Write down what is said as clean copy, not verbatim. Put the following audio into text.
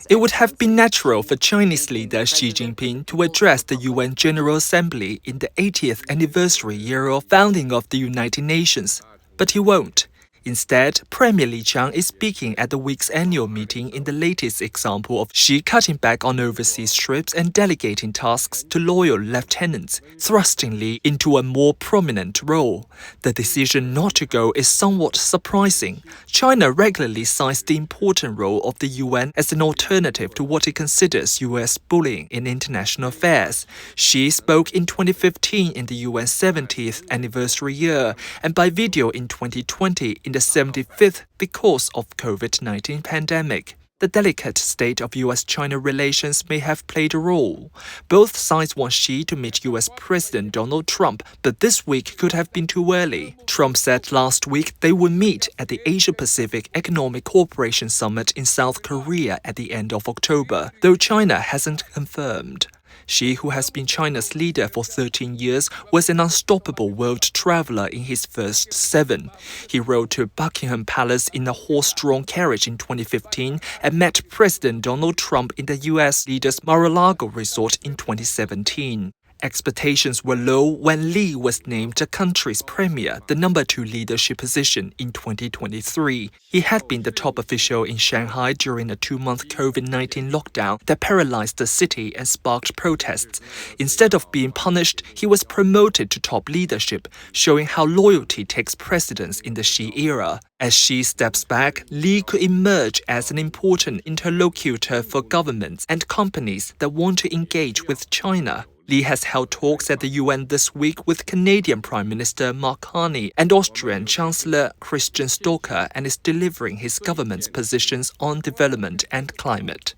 It would have been natural for Chinese leader Xi Jinping to address the UN General Assembly in the 80th anniversary year of founding of the United Nations, but he won't. Instead, Premier Li Qiang is speaking at the week's annual meeting in the latest example of Xi cutting back on overseas trips and delegating tasks to loyal lieutenants, thrusting Li into a more prominent role. The decision not to go is somewhat surprising. China regularly cites the important role of the UN as an alternative to what it considers US bullying in international affairs. Xi spoke in 2015 in the UN's 70th anniversary year, and by video in 2020 in the 75th because of COVID-19 pandemic. The delicate state of US-China relations may have played a role. Both sides want Xi to meet US President Donald Trump, but this week could have been too early. Trump said last week they would meet at the Asia-Pacific Economic Cooperation Summit in South Korea at the end of October, though China hasn't confirmed. Xi, who has been China's leader for 13 years, was an unstoppable world traveler in his first 7. He rode to Buckingham Palace in a horse-drawn carriage in 2015 and met President Donald Trump in the US leader's Mar-a-Lago resort in 2017. Expectations were low when Li was named the country's premier, the number 2 leadership position in 2023. He had been the top official in Shanghai during a 2-month COVID-19 lockdown that paralyzed the city and sparked protests. Instead of being punished, he was promoted to top leadership, showing how loyalty takes precedence in the Xi era. As Xi steps back, Li could emerge as an important interlocutor for governments and companies that want to engage with China. Li has held talks at the UN this week with Canadian Prime Minister Mark Carney and Austrian Chancellor Christian Stocker and is delivering his government's positions on development and climate.